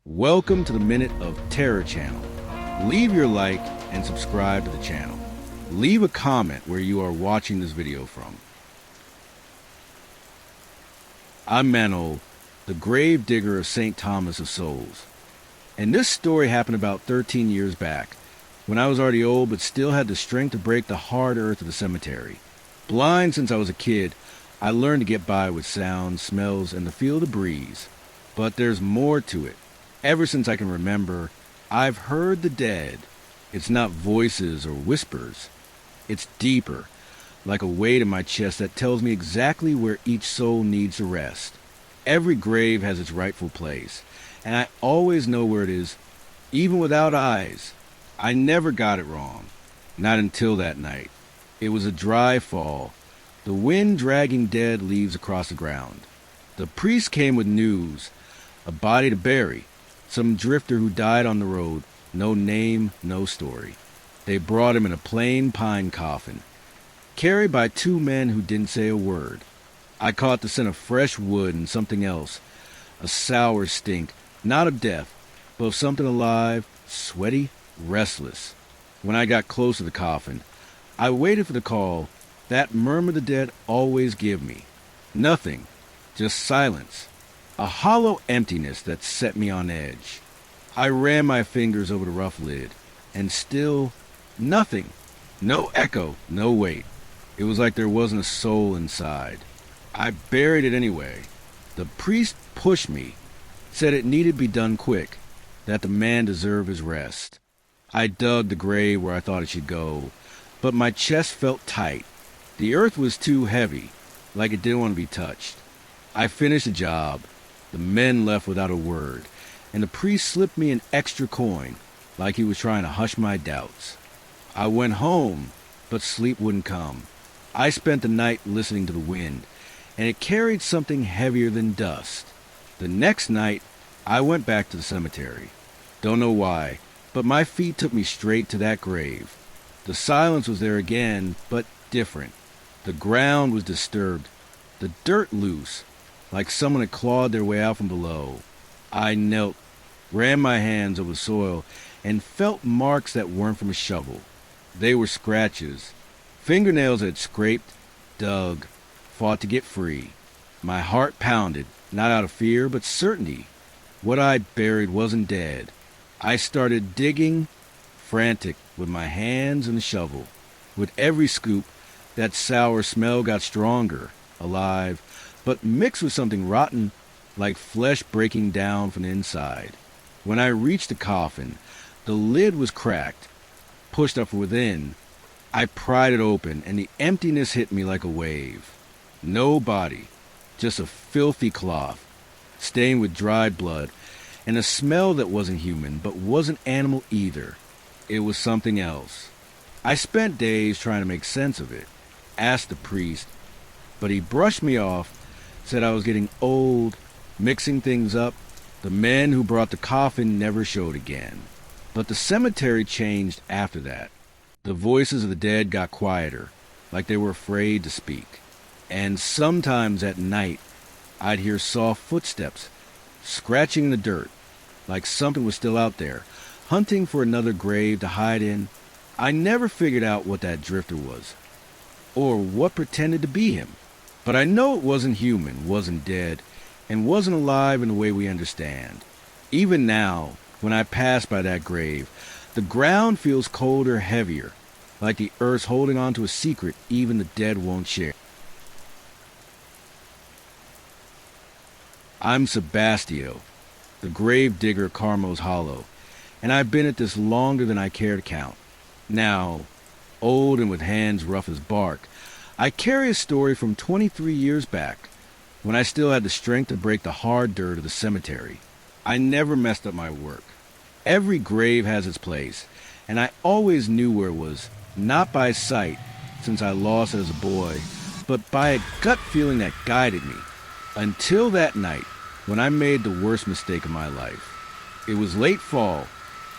Welcome to the Minute of Terror channel. Leave your like and subscribe to the channel. Leave a comment where you are watching this video from. I'm Manol, the Gravedigger of St. Thomas of Souls. And this story happened about 13 years back, when I was already old but still had the strength to break the hard earth of the cemetery. Blind since I was a kid, I learned to get by with sounds, smells, and the feel of the breeze. But there's more to it. Ever since I can remember, I've heard the dead. It's not voices or whispers. It's deeper, like a weight in my chest that tells me exactly where each soul needs to rest. Every grave has its rightful place, and I always know where it is, even without eyes. I never got it wrong. Not until that night. It was a dry fall, the wind dragging dead leaves across the ground. The priest came with news, a body to bury. Some drifter who died on the road, no name, no story. They brought him in a plain pine coffin, carried by two men who didn't say a word. I caught the scent of fresh wood and something else, a sour stink, not of death, but of something alive, sweaty, restless. When I got close to the coffin, I waited for the call, that murmur the dead always give me. Nothing, just silence. A hollow emptiness that set me on edge. I ran my fingers over the rough lid, and still, nothing. No echo, no weight. It was like there wasn't a soul inside. I buried it anyway. The priest pushed me, said it needed to be done quick, that the man deserved his rest. I dug the grave where I thought it should go, but my chest felt tight. The earth was too heavy, like it didn't want to be touched. I finished the job. The men left without a word, and the priest slipped me an extra coin, like he was trying to hush my doubts. I went home, but sleep wouldn't come. I spent the night listening to the wind, and it carried something heavier than dust. The next night, I went back to the cemetery. Don't know why, but my feet took me straight to that grave. The silence was there again, but different. The ground was disturbed, the dirt loose, like someone had clawed their way out from below. I knelt, ran my hands over the soil, and felt marks that weren't from a shovel. They were scratches, fingernails that had scraped, dug, fought to get free. My heart pounded, not out of fear, but certainty. What I buried wasn't dead. I started digging, frantic, with my hands and the shovel. With every scoop, that sour smell got stronger, alive, but mixed with something rotten, like flesh breaking down from the inside. When I reached the coffin, the lid was cracked, pushed up from within. I pried it open, and the emptiness hit me like a wave. No body, just a filthy cloth, stained with dried blood, and a smell that wasn't human, but wasn't animal either. It was something else. I spent days trying to make sense of it, asked the priest, but he brushed me off, said I was getting old, mixing things up. The men who brought the coffin never showed again. But the cemetery changed after that. The voices of the dead got quieter, like they were afraid to speak. And sometimes at night, I'd hear soft footsteps, scratching the dirt, like something was still out there, hunting for another grave to hide in. I never figured out what that drifter was, or what pretended to be him. But I know it wasn't human, wasn't dead, and wasn't alive in the way we understand. Even now, when I pass by that grave, the ground feels colder, heavier, like the earth's holding on to a secret even the dead won't share. I'm Sebastião, the Gravedigger Carmo's Hollow, and I've been at this longer than I care to count. Now, old and with hands rough as bark, I carry a story from 23 years back, when I still had the strength to break the hard dirt of the cemetery. I never messed up my work. Every grave has its place, and I always knew where it was, not by sight, since I lost it as a boy, but by a gut feeling that guided me. Until that night, when I made the worst mistake of my life. It was late fall,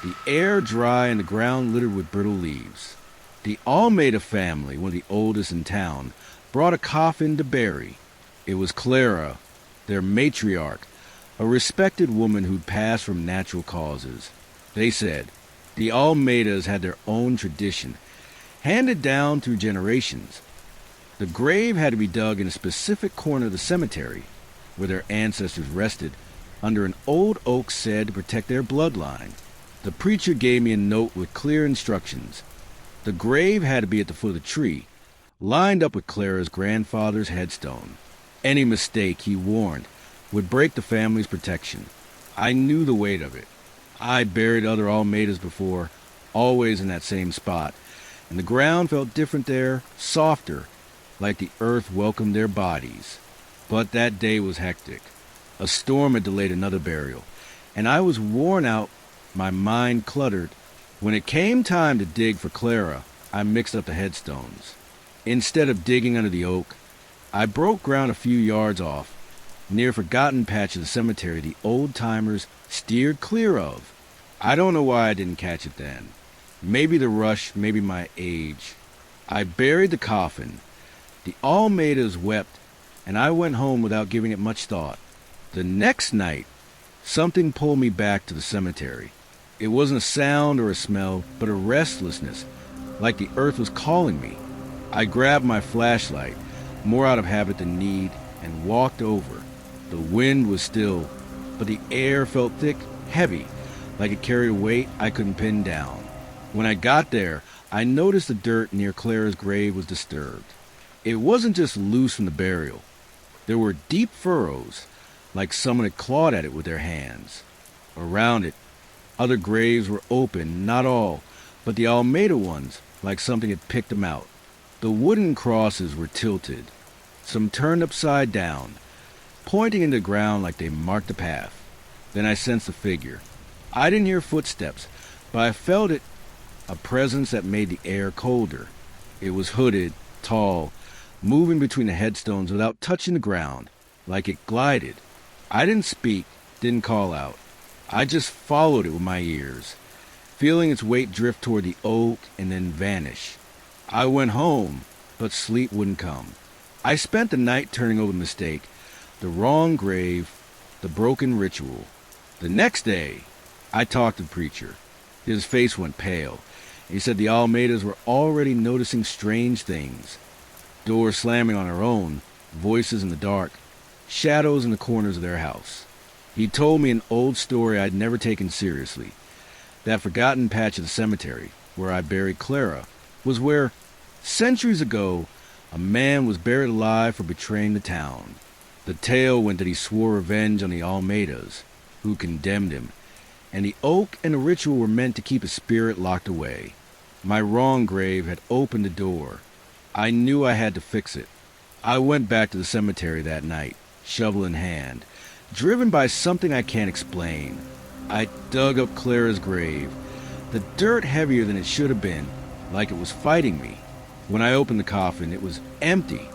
the air dry and the ground littered with brittle leaves. The Almeida family, one of the oldest in town, brought a coffin to bury. It was Clara, their matriarch, a respected woman who'd passed from natural causes. They said the Almeidas had their own tradition, handed down through generations. The grave had to be dug in a specific corner of the cemetery, where their ancestors rested, under an old oak said to protect their bloodline. The preacher gave me a note with clear instructions. The grave had to be at the foot of the tree, lined up with Clara's grandfather's headstone. Any mistake, he warned, would break the family's protection. I knew the weight of it. I buried other Almeidas before, always in that same spot, and the ground felt different there, softer, like the earth welcomed their bodies. But that day was hectic. A storm had delayed another burial, and I was worn out, my mind cluttered. When it came time to dig for Clara, I mixed up the headstones. Instead of digging under the oak, I broke ground a few yards off, near a forgotten patch of the cemetery the old-timers steered clear of. I don't know why I didn't catch it then. Maybe the rush, maybe my age. I buried the coffin. The Almeidas wept, and I went home without giving it much thought. The next night, something pulled me back to the cemetery. It wasn't a sound or a smell, but a restlessness, like the earth was calling me. I grabbed my flashlight, more out of habit than need, and walked over. The wind was still, but the air felt thick, heavy, like it carried a weight I couldn't pin down. When I got there, I noticed the dirt near Clara's grave was disturbed. It wasn't just loose from the burial. There were deep furrows, like someone had clawed at it with their hands. Around it, other graves were open, not all, but the Almeida ones, like something had picked them out. The wooden crosses were tilted, some turned upside down, pointing into the ground like they marked the path. Then I sensed a figure. I didn't hear footsteps, but I felt it, a presence that made the air colder. It was hooded, tall, moving between the headstones without touching the ground, like it glided. I didn't speak, didn't call out. I just followed it with my ears, feeling its weight drift toward the oak and then vanish. I went home, but sleep wouldn't come. I spent the night turning over the mistake, the wrong grave, the broken ritual. The next day, I talked to the preacher. His face went pale. He said the Almeidas were already noticing strange things. Doors slamming on their own, voices in the dark, shadows in the corners of their house. He told me an old story I'd never taken seriously. That forgotten patch of the cemetery, where I buried Clara, was where, centuries ago, a man was buried alive for betraying the town. The tale went that he swore revenge on the Almeidas, who condemned him, and the oak and the ritual were meant to keep his spirit locked away. My wrong grave had opened the door. I knew I had to fix it. I went back to the cemetery that night, shovel in hand, driven by something I can't explain. I dug up Clara's grave, the dirt heavier than it should have been, like it was fighting me. When I opened the coffin, it was empty.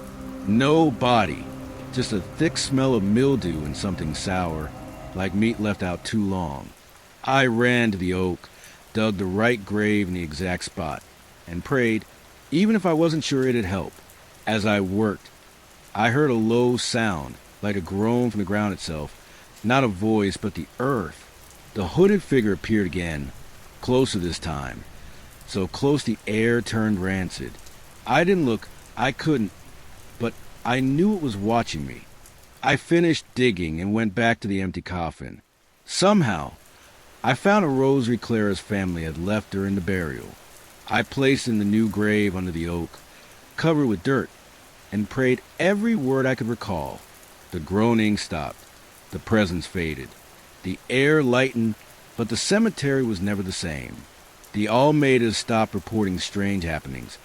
No body, just a thick smell of mildew and something sour, like meat left out too long. I ran to the oak, dug the right grave in the exact spot, and prayed, even if I wasn't sure it'd help. As I worked, I heard a low sound, like a groan from the ground itself, not a voice, but the earth. The hooded figure appeared again, closer this time, so close the air turned rancid. I didn't look, I couldn't, but I knew it was watching me. I finished digging and went back to the empty coffin. Somehow, I found a rosary Clara's family had left during the burial. I placed in the new grave under the oak, covered with dirt, and prayed every word I could recall. The groaning stopped. The presence faded. The air lightened, but the cemetery was never the same. The Almeidas stopped reporting strange happenings,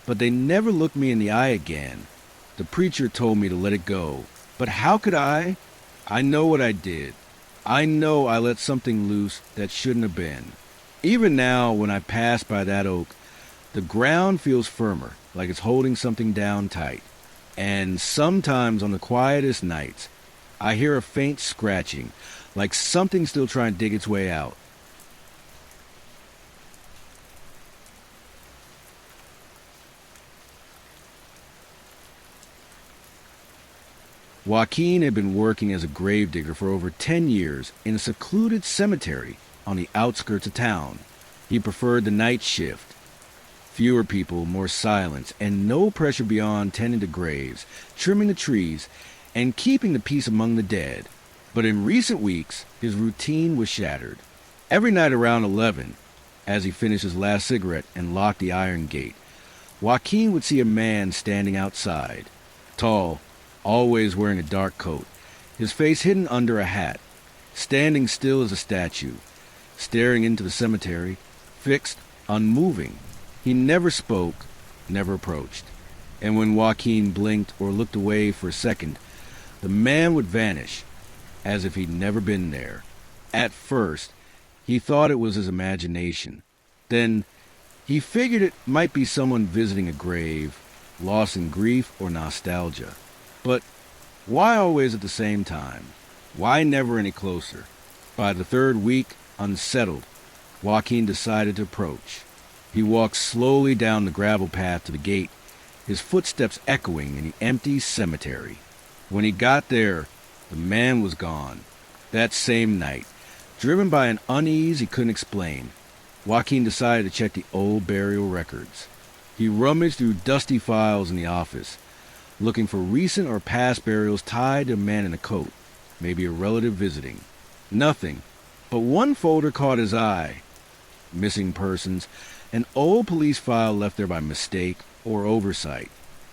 but they never looked me in the eye again. The preacher told me to let it go, but how could I? I know what I did. I know I let something loose that shouldn't have been. Even now, when I pass by that oak, the ground feels firmer, like it's holding something down tight. And sometimes on the quietest nights, I hear a faint scratching, like something still trying to dig its way out. Joaquin had been working as a gravedigger for over 10 years in a secluded cemetery on the outskirts of town. He preferred the night shift. Fewer people, more silence, and no pressure beyond tending to graves, trimming the trees, and keeping the peace among the dead. But in recent weeks, his routine was shattered. Every night around 11, as he finished his last cigarette and locked the iron gate, Joaquin would see a man standing outside. Tall, always wearing a dark coat, his face hidden under a hat, standing still as a statue, staring into the cemetery, fixed, unmoving. He never spoke, never approached. And when Joaquin blinked or looked away for a second, the man would vanish, as if he'd never been there. At first, he thought it was his imagination. Then, he figured it might be someone visiting a grave, lost in grief or nostalgia. But why always at the same time? Why never any closer? By the third week, unsettled, Joaquin decided to approach. He walked slowly down the gravel path to the gate, his footsteps echoing in the empty cemetery. When he got there, the man was gone. That same night, driven by an unease he couldn't explain, Joaquin decided to check the old burial records. He rummaged through dusty files in the office, looking for recent or past burials tied to a man in a coat, maybe a relative visiting. Nothing, but one folder caught his eye. Missing persons, an old police file left there by mistake or oversight.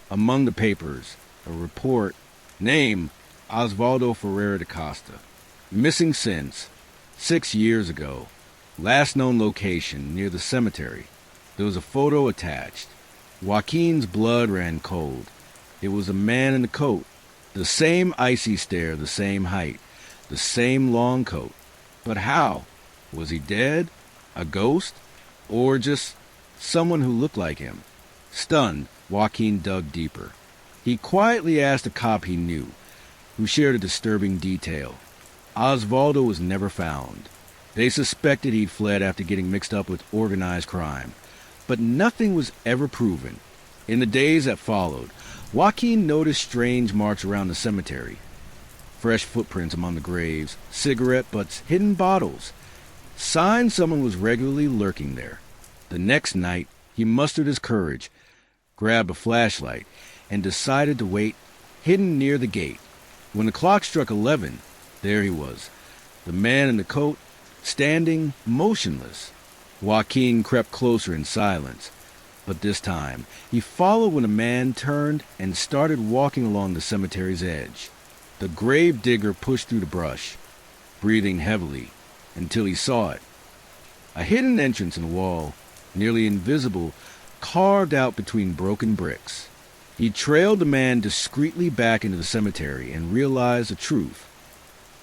Among the papers, a report, name, Osvaldo Ferreira da Costa. Missing since 6 years ago. Last known location, near the cemetery. There was a photo attached. Joaquin's blood ran cold. It was a man in the coat. The same icy stare, the same height, the same long coat. But how? Was he dead? A ghost? Or just someone who looked like him? Stunned, Joaquin dug deeper. He quietly asked a cop he knew, who shared a disturbing detail. Osvaldo was never found. They suspected he'd fled after getting mixed up with organized crime, but nothing was ever proven. In the days that followed, Joaquin noticed strange marks around the cemetery. Fresh footprints among the graves, cigarette butts, hidden bottles. Signs someone was regularly lurking there. The next night, he mustered his courage, grabbed a flashlight, and decided to wait, hidden near the gate. When the clock struck 11, there he was, the man in the coat, standing motionless. Joaquin crept closer in silence, but this time he followed when a man turned and started walking along the cemetery's edge. The gravedigger pushed through the brush, breathing heavily, until he saw it. A hidden entrance in the wall, nearly invisible, carved out between broken bricks. He trailed the man discreetly back into the cemetery and realized the truth.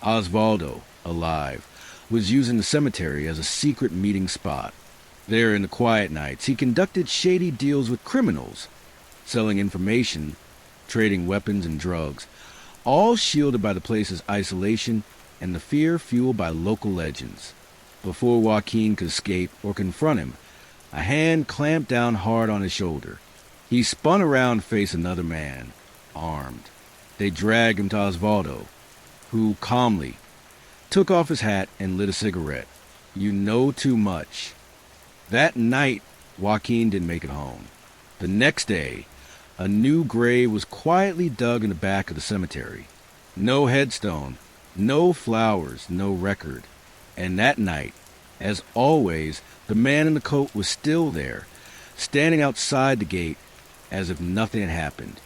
Osvaldo, alive, was using the cemetery as a secret meeting spot. There in the quiet nights, he conducted shady deals with criminals, selling information, trading weapons and drugs, all shielded by the place's isolation and the fear fueled by local legends. Before Joaquin could escape or confront him, a hand clamped down hard on his shoulder. He spun around to face another man, armed. They dragged him to Osvaldo, who calmly took off his hat and lit a cigarette. You know too much. That night, Joaquin didn't make it home. The next day, a new grave was quietly dug in the back of the cemetery. No headstone, no flowers, no record. And that night, as always, the man in the coat was still there, standing outside the gate as if nothing had happened.